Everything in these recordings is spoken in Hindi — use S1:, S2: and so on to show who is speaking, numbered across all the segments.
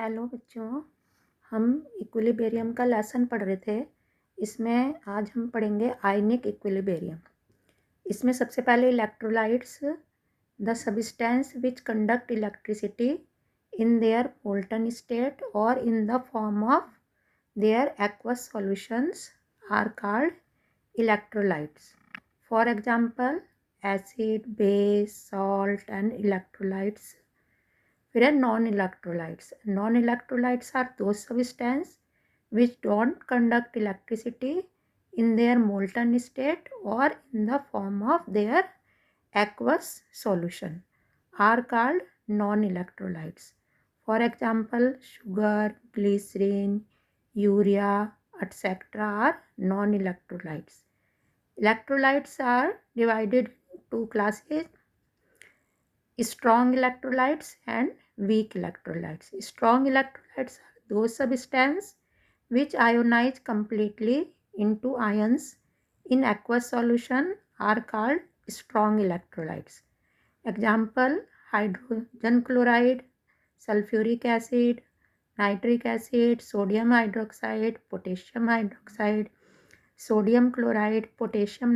S1: हेलो बच्चों, हम इक्विलिब्रियम का लेसन पढ़ रहे थे। इसमें आज हम पढ़ेंगे आयनिक इक्विलिब्रियम। इसमें सबसे पहले electrolytes, the substance which conduct electricity in their molten state और in the form of their aqueous solutions are called electrolytes. For example acid, base, salt and electrolytes. फिर है non electrolytes. Non electrolytes are those substance which don't conduct electricity in their molten state or in the form of their aqueous solution are called non-electrolytes. For example, sugar, glycerin, urea, etc. are non-electrolytes. Electrolytes are divided into two classes: strong electrolytes and weak electrolytes. Strong electrolytes are those substances which ionize completely into ions in aqueous solution are called strong electrolytes. Example: hydrogen chloride, sulfuric acid, nitric acid, sodium hydroxide, potassium hydroxide, sodium chloride, potassium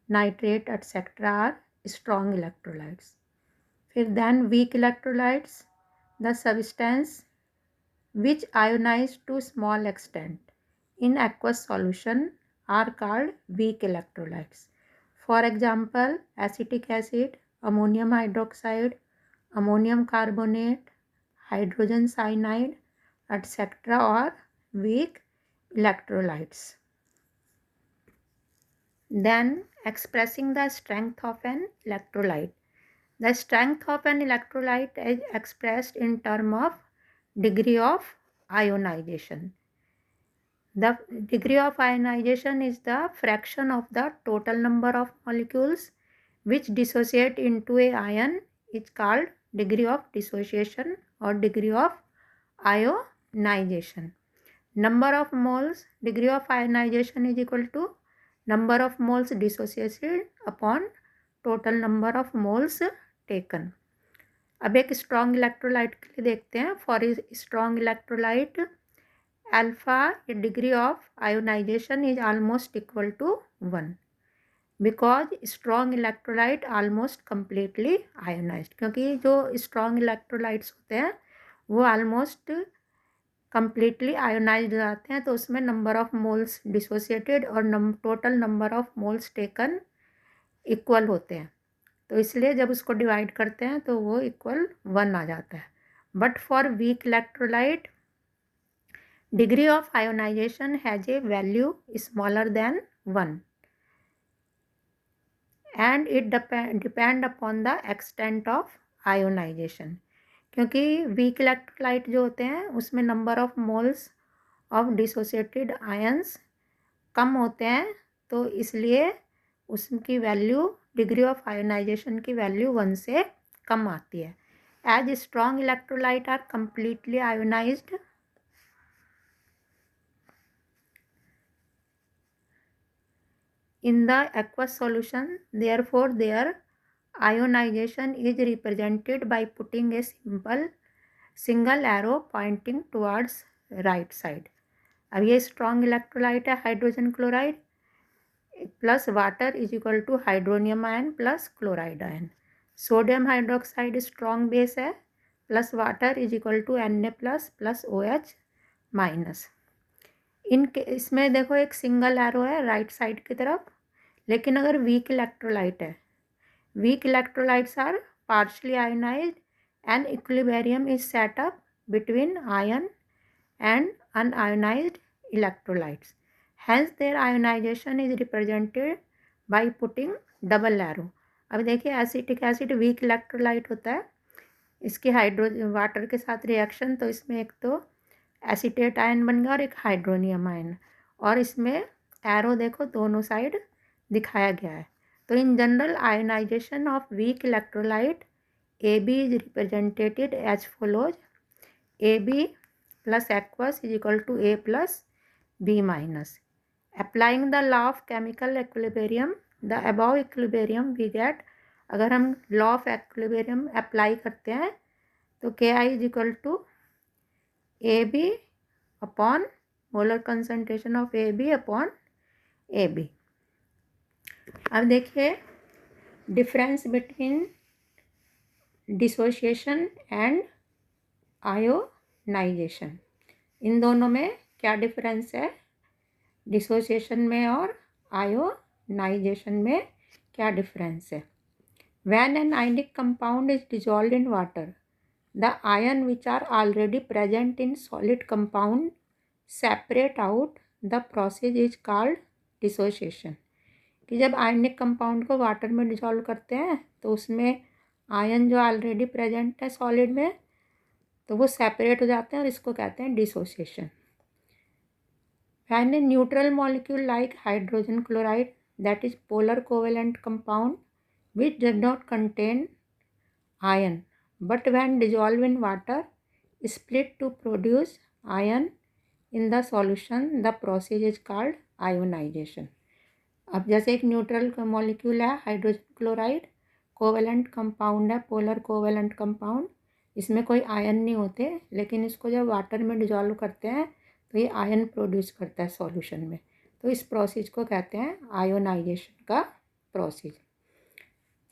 S1: nitrate etc. are strong electrolytes. फिर then weak electrolytes, the substance which ionize to small extent in aqueous solution are called weak electrolytes. For example, acetic acid, ammonium hydroxide, ammonium carbonate, hydrogen cyanide, etc. are weak electrolytes. Then expressing the strength of an electrolyte. The strength of an electrolyte is expressed in terms of degree of ionization. The degree of ionization is the fraction of the total number of molecules which dissociate into a ion is called degree of dissociation or degree of ionization. Number of moles, degree of ionization is equal to number of moles dissociated upon total number of moles taken. अब एक स्ट्रॉन्ग इलेक्ट्रोलाइट के लिए देखते हैं. For strong electrolyte alpha degree of ionisation is almost equal to 1 because strong electrolyte almost completely ionised. क्योंकि जो स्ट्रॉन्ग इलेक्ट्रोलाइट्स होते हैं वो ऑलमोस्ट कम्प्लीटली आयोनाइज्ड जाते हैं, तो उसमें नंबर ऑफ मोल्स डिसोसिएटेड और total number of moles taken equal होते हैं. तो इसलिए जब उसको डिवाइड करते हैं तो वो इक्वल 1 आ जाता है. But for weak electrolyte degree of ionisation has a value smaller than 1 and it depend upon the extent of ionisation. क्योंकि वीक इलेक्ट्रोलाइट जो होते हैं उसमें number of moles of dissociated ions कम होते हैं, तो इसलिए उसकी वैल्यू डिग्री ऑफ आयोनाइजेशन की वैल्यू 1 से कम आती है. As strong electrolyte are completely ionised in the aqueous solution, therefore their ionization is represented by putting a single arrow pointing towards right side. अब ये स्ट्रॉन्ग इलेक्ट्रोलाइट है hydrogen chloride plus water is equal to hydronium ion plus chloride ion. Sodium hydroxide strong base है plus water is equal to Na plus plus OH minus. इसमें देखो एक सिंगल एरो है राइट साइड की तरफ. लेकिन अगर वीक इलेक्ट्रोलाइट है, weak electrolytes are partially ionized and equilibrium is set up between ion and unionized electrolytes. Hence their ionization is represented by putting double arrow. अब देखिए एसिटिक एसिड वीक इलेक्ट्रोलाइट होता है, इसकी वाटर के साथ रिएक्शन, तो इसमें एक तो एसीटेट आयन बन गया और एक हाइड्रोनियम आयन, और इसमें एरो देखो दोनों साइड दिखाया गया है. तो in general ionisation of weak electrolyte AB is represented as follows: AB plus aqueous is equal to A plus B minus. Applying the law of chemical equilibrium, the above equilibrium we get. अगर हम लॉ ऑफ एक्विलिब्रियम अप्लाई करते हैं तो KI is equal to AB upon molar concentration of AB upon AB। अब देखिए difference between dissociation and ionization, इन दोनों में क्या डिफरेंस है, डिसोसिएशन में और आयोनाइजेशन में क्या डिफरेंस है। When an ionic compound is dissolved in water, the ion which are already present in solid compound separate out. The process is called dissociation। कि जब आयनिक कंपाउंड को वाटर में डिसॉल्व करते हैं तो उसमें आयन जो ऑलरेडी प्रेजेंट है सॉलिड में तो वो सेपरेट हो जाते हैं और इसको कहते हैं dissociation. When a neutral molecule like hydrogen chloride, that is polar covalent compound which does not contain ion, but when dissolved in water split to produce ion in the solution, the process is called ionization। अब जैसे एक न्यूट्रल मॉलिक्यूल है हाइड्रोजन क्लोराइड, कोवेलेंट कंपाउंड है, पोलर कोवेलेंट कंपाउंड, इसमें कोई आयन नहीं होते, लेकिन इसको जब वाटर में डिजॉल्व करते हैं तो ये आयन प्रोड्यूस करता है सॉल्यूशन में, तो इस प्रोसेस को कहते हैं आयोनाइजेशन का प्रोसेस।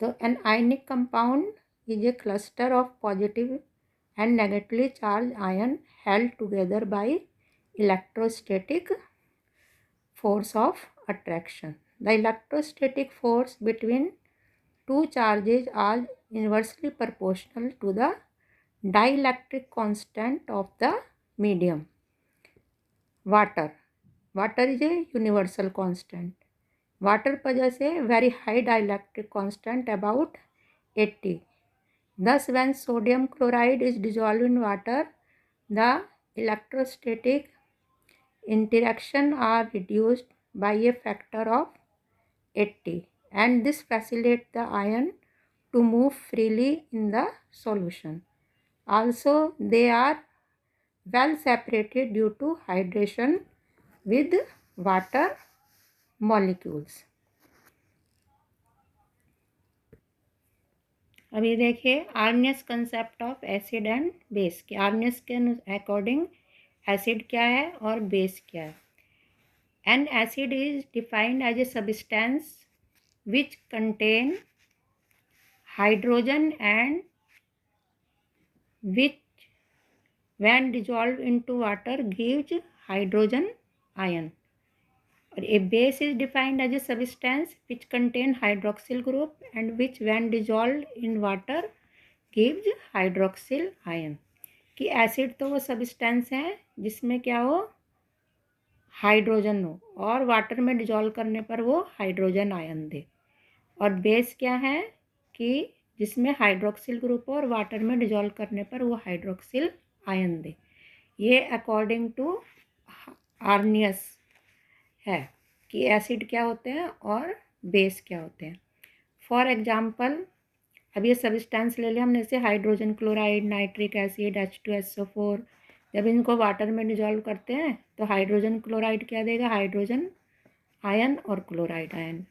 S1: तो an ionic compound is a cluster of positive and negatively charged ion held together by electrostatic force of attraction. The electrostatic force between two charges are inversely proportional to the dielectric constant of the medium. Water is a universal constant. Water possesses a very high dielectric constant about 80. Thus, when sodium chloride is dissolved in water, the electrostatic interaction are reduced by a factor of 80, and this facilitates the ion to move freely in the solution. Also, they are well separated due to hydration with water molecules। अभी देखिए Arrhenius concept of acid and base के। आर्नियस के अकॉर्डिंग एसिड क्या है और बेस क्या है। An acid is defined as a substance which contain hydrogen and which when dissolve into water gives hydrogen ion. और a base is defined as a substance which contain hydroxyl group and which when dissolved in water gives hydroxyl ion। कि एसिड तो वो सब्सटेंस है जिसमें क्या हो, हाइड्रोजन हो और वाटर में डिजॉल्व करने पर वो हाइड्रोजन आयन दे। और बेस क्या है कि जिसमें हाइड्रोक्सिल ग्रुप हो और वाटर में डिजॉल्व करने पर वो हाइड्रोक्सिल आयन दे। ये अकॉर्डिंग टू आर्नियस है कि एसिड क्या होते हैं और बेस क्या होते हैं। फॉर एग्जांपल अब ये सब्सटेंस ले लिया हमने, जैसे hydrogen chloride, nitric acid, H2SO4, जब इनको वाटर में डिजॉल्व करते हैं तो हाइड्रोजन क्लोराइड क्या देगा, हाइड्रोजन आयन और क्लोराइड आयन।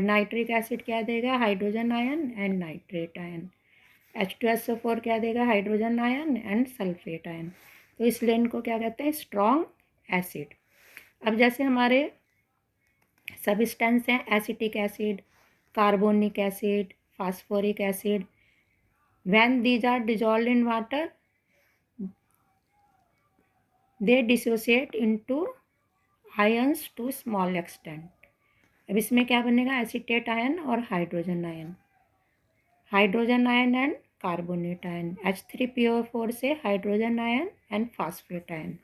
S1: नाइट्रिक एसिड क्या देगा, hydrogen ion and nitrate ion. H2SO4 क्या देगा, hydrogen ion and sulphate ion. तो इसलिए इनको क्या कहते हैं, स्ट्रॉन्ग एसिड। अब जैसे हमारे सब्सटेंस हैं acetic acid, carbonic acid, phosphoric acid, when these are dissolved in water they dissociate into ions to small extent. अब इसमें क्या बनेगा, एसीटेट आयन और hydrogen ion, hydrogen ion and carbonate ion, H3PO4 से hydrogen ion and phosphate ion.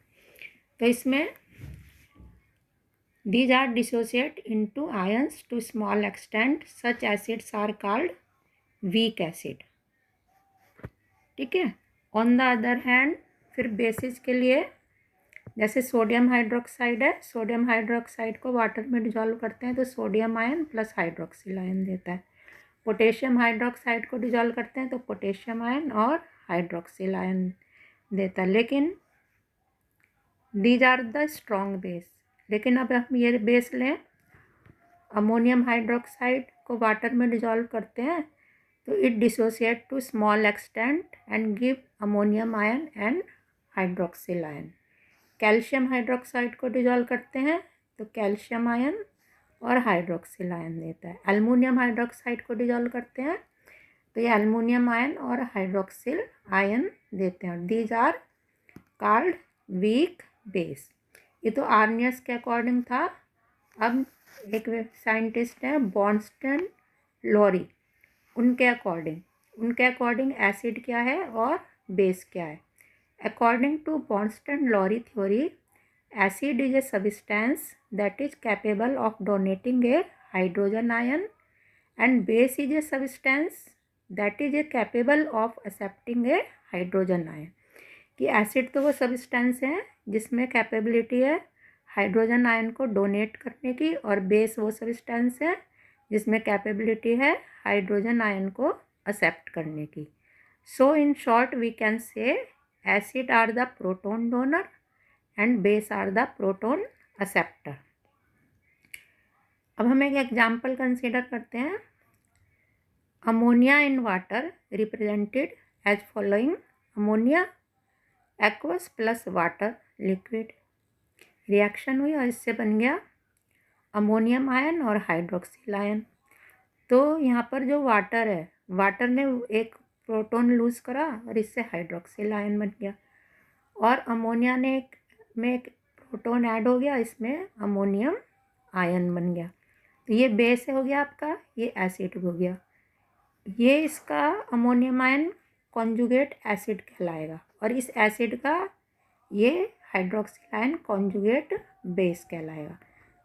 S1: तो इसमें these are dissociate into ions to small extent, such acids are called weak acid। ठीक है। ऑन द अदर हैंड फिर बेसिस के लिए जैसे सोडियम हाइड्रोक्साइड है, सोडियम हाइड्रोक्साइड को वाटर में डिजॉल्व करते हैं तो sodium ion plus hydroxyl ion देता है। पोटेशियम हाइड्रोक्साइड को डिजॉल्व करते हैं तो पोटेशियम आयन और हाइड्रोक्सिल आयन देता है। लेकिन these are the strong base. लेकिन अब हम ये बेस लें, अमोनियम हाइड्रोक्साइड को वाटर में डिजॉल्व करते हैं तो it dissociate to small extent and give ammonium ion and hydroxyl ion. Calcium hydroxide को डिजोल्व करते हैं तो कैल्शियम आयन और हाइड्रोक्सिल आयन देता है। एल्युमिनियम हाइड्रोक्साइड को डिजोल्व करते हैं तो ये एल्युमिनियम आयन और हाइड्रोक्सिल आयन देते हैं। These are called weak base. ये तो आर्नियस के अकॉर्डिंग था। अब एक साइंटिस्ट हैं बॉन्स्टन लॉरी, उनके अकॉर्डिंग एसिड क्या है और बेस क्या है। According to Bronsted Lowry theory, acid is a substance that is capable of donating a hydrogen ion and base is a substance that is capable of accepting a hydrogen ion। कि एसिड तो वो सब्सटेंस है जिसमें कैपेबिलिटी है हाइड्रोजन आयन को डोनेट करने की, और बेस वो सब्सटेंस है जिसमें कैपेबिलिटी है हाइड्रोजन आयन को एक्सेप्ट करने की। So in short we can say acid are the proton donor and base are the proton acceptor। अब हम एक एग्जाम्पल कंसिडर करते हैं। Ammonia in water represented as following. Ammonia aqueous plus water liquid, reaction हुई और इससे बन गया अमोनियम आयन और हाइड्रोक्सिल आयन। तो यहाँ पर जो वाटर है, वाटर ने एक प्रोटॉन लूज करा और इससे हाइड्रोक्सिल आयन बन गया, और अमोनिया ने एक प्रोटॉन ऐड हो गया, इसमें अमोनियम आयन बन गया। तो ये बेस हो गया आपका, ये एसिड हो गया। ये इसका अमोनियम आयन कॉन्जुगेट एसिड कहलाएगा, और इस एसिड का ये हाइड्रोक्सिल आयन कॉन्जुगेट बेस कहलाएगा।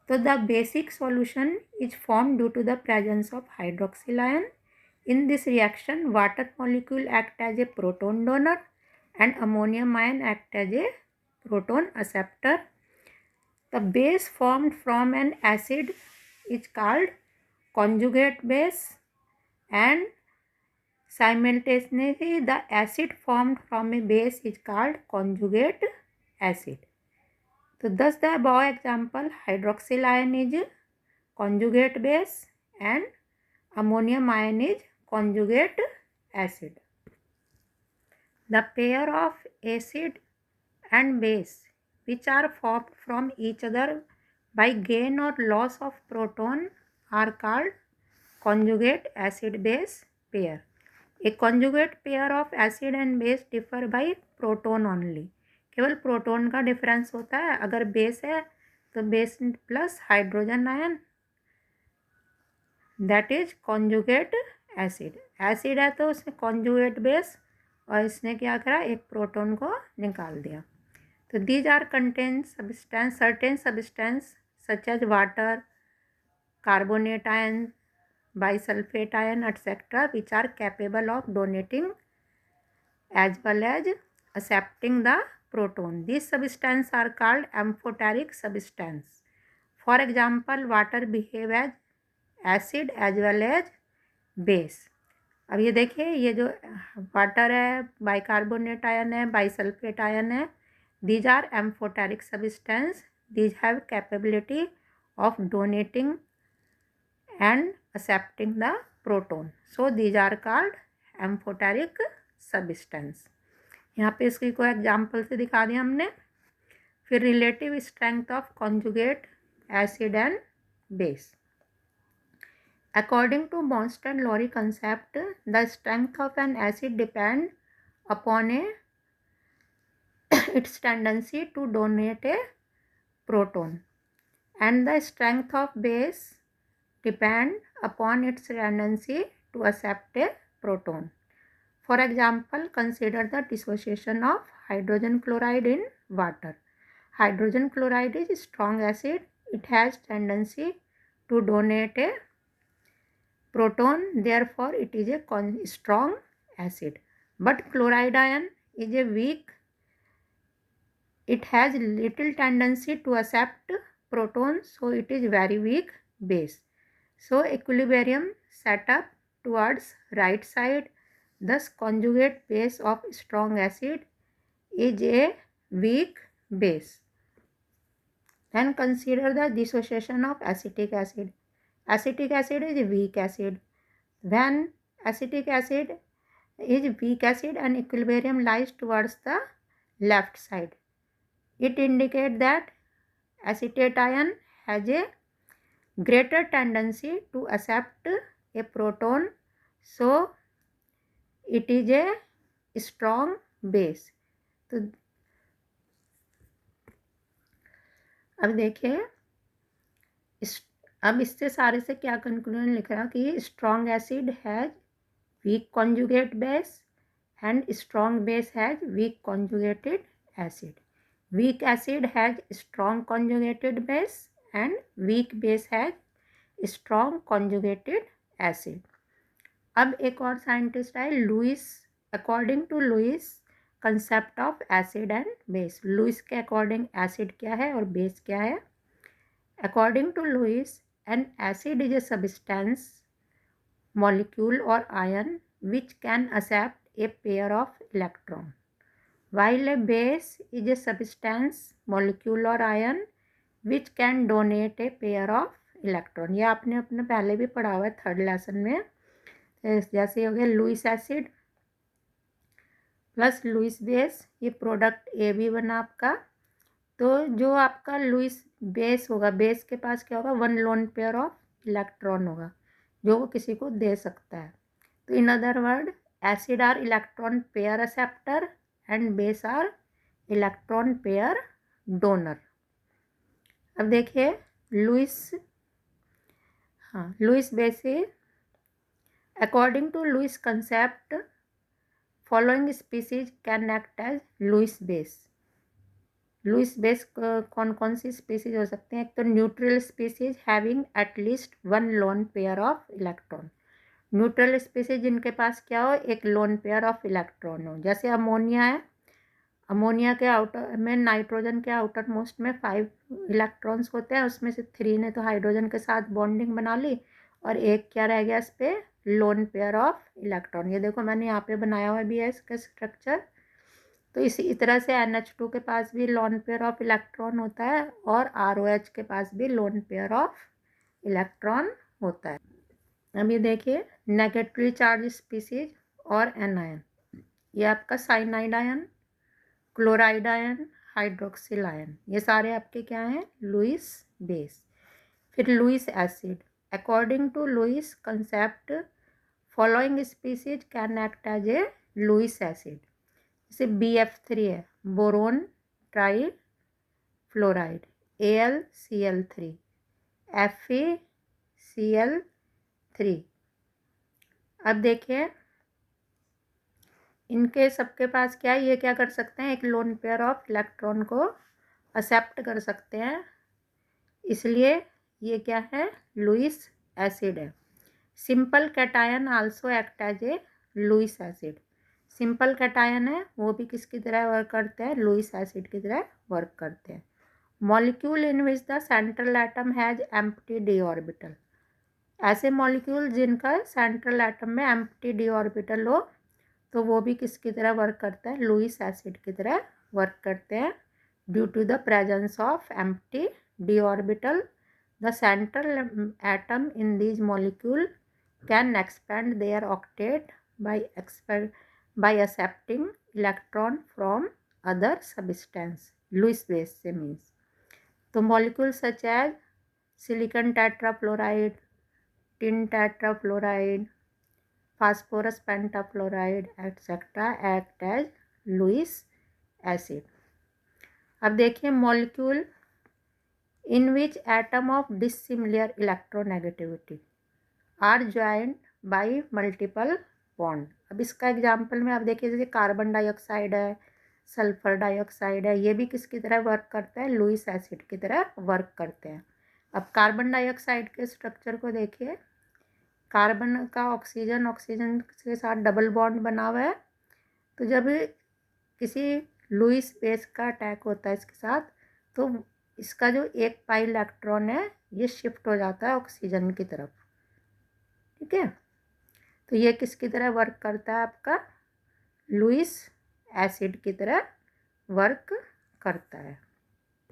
S1: तो the basic solution is form due to the presence of hydroxyl ion. In this reaction water molecule act as a proton donor and ammonium ion act as a proton acceptor। The base formed from an acid is called conjugate base, and simultaneously the acid formed from a base is called conjugate acid। तो thus the above example, hydroxyl ion is conjugate base and ammonium ion is conjugate acid। The pair of acid and base which are formed from each other by gain or loss of proton are called conjugate acid base pair। A conjugate pair of acid and base differ by proton only। केवल प्रोटॉन का डिफरेंस होता है। अगर बेस है तो base plus hydrogen ion, that is conjugate acid. Acid है तो उसमें कॉन्जुगेट बेस, और इसने क्या करा, एक प्रोटॉन को निकाल दिया। तो these are contain substance, certain substance such as water, carbonate ion, bisulphate ion etcetera which are capable of donating as well as accepting the proton. This substance are called amphoteric substance. For example water behave as acid as well as base. अब ये देखिए, ये जो वाटर है, बाइकार्बोनेट आयन है, बाइसल्फेट आयन है, these are amphoteric substance, these have capability of donating and accepting the proton, so these are called amphoteric substance. यहाँ पे इसकी कोई एग्जाम्पल से दिखा दिया हमने। फिर relative strength of conjugate acid and base. According to Bonston-Lowry concept, the strength of an acid depends upon its tendency to donate a proton, and the strength of base depends upon its tendency to accept a proton। For example, consider the dissociation of hydrogen chloride in water। Hydrogen chloride is a strong acid. It has tendency to donate a proton, therefore it is a strong acid। But chloride ion is a weak, it has little tendency to accept protons, so it is very weak base। So equilibrium set up towards right side, thus conjugate base of strong acid is a weak base। Then consider the dissociation of acetic acid। Acetic acid is a weak acid. When acetic acid is weak acid and equilibrium lies towards the left side. It indicates that acetate ion has a greater tendency to accept a proton, so it is a strong base. तो अब देखिए अब इससे सारे से क्या कंक्लूजन लिख रहा कि strong acid has week conjugate base and strong base has weak conjugated acid. Weak acid has strong conjugated base and weak base has strong conjugated acid. अब एक और साइंटिस्ट है Lewis. According to Lewis concept of acid and base. Lewis के अकॉर्डिंग एसिड क्या है और बेस क्या है. According to Lewis an acid is a substance molecule or ion which can accept a pair of electron, while a base is a substance molecule or ion which can donate a pair of electron. ये आपने अपने पहले भी पढ़ा हुआ है थर्ड लेसन में. जैसे हो गया Lewis acid plus Lewis base, ये प्रोडक्ट ए भी बना आपका. तो जो आपका लुइस बेस होगा, बेस के पास क्या होगा, one lone pair of electron होगा जो वो किसी को दे सकता है. तो in other word acid are electron pair acceptor and base are electron pair donor. अब देखिए Lewis base. According to Lewis concept following species can act as Lewis base. Lewis base कौन कौन सी स्पीसीज हो सकते हैं. एक तो neutral species having at least one lone pair of electron. Neutral species जिनके पास क्या हो, एक लोन पेयर ऑफ इलेक्ट्रॉन हो. जैसे अमोनिया है, अमोनिया के आउटर में नाइट्रोजन के आउटर मोस्ट में 5 इलेक्ट्रॉन्स होते हैं, उसमें से 3 ने तो हाइड्रोजन के साथ बॉन्डिंग बना ली और एक क्या रह गया इस पर, लोन पेयर ऑफ इलेक्ट्रॉन. ये देखो मैंने यहाँ पे बनाया हुआ भी है इसका स्ट्रक्चर. तो इसी तरह से NH2 के पास भी लोन पेयर ऑफ इलेक्ट्रॉन होता है और ROH के पास भी लोन पेयर ऑफ इलेक्ट्रॉन होता है. अब ये देखिए नेगेटिवली चार्ज स्पीसीज और एनायन. ये आपका cyanide ion, chloride ion, hydroxyl ion, ये सारे आपके क्या हैं, लुइस बेस. फिर Lewis acid. According to Lewis concept following species can act as a Lewis acid. जैसे BF3 है, boron try fluoride, AlCl3, FeCl3. अब देखिए इनके सबके पास क्या है, ये क्या कर सकते हैं, एक लोन पेयर ऑफ इलेक्ट्रॉन को एक्सेप्ट कर सकते हैं, इसलिए ये क्या है, लुइस एसिड है. Simple cation also act as a Lewis acid. Simple cation है वो भी किसकी तरह वर्क करते हैं, लुइस एसिड की तरह वर्क करते हैं. Molecule in which the central atom has empty d orbital. ऐसे मॉलिक्यूल जिनका सेंट्रल एटम में एम्प्टी डी ऑर्बिटल हो तो वो भी किसकी तरह वर्क करता है, लुइस एसिड की तरह वर्क करते हैं. Due to the presence of empty d orbital the central atom in these molecule can expand their octet by accepting electron from other substance. Lewis base से means. तो molecules such as silicon tetrafluoride, tin tetrafluoride, phosphorus pentafluoride etc. act as Lewis acid. अब देखिए molecule in which atom of dissimilar electronegativity are joined by multiple bond. अब इसका एग्जाम्पल में आप देखिए जैसे कार्बन डाइऑक्साइड है, सल्फर डाइऑक्साइड है, ये भी किसकी तरह वर्क करता है, लुइस एसिड की तरह वर्क करते हैं. अब कार्बन डाइऑक्साइड के स्ट्रक्चर को देखिए, कार्बन का ऑक्सीजन के साथ डबल बॉन्ड बना हुआ है. तो जब किसी लुइस बेस का अटैक होता है इसके साथ तो इसका जो एक पाई इलेक्ट्रॉन है ये शिफ्ट हो जाता है ऑक्सीजन की तरफ. ठीक है, तो ये किसकी तरह वर्क करता है, आपका लुइस एसिड की तरह वर्क करता है.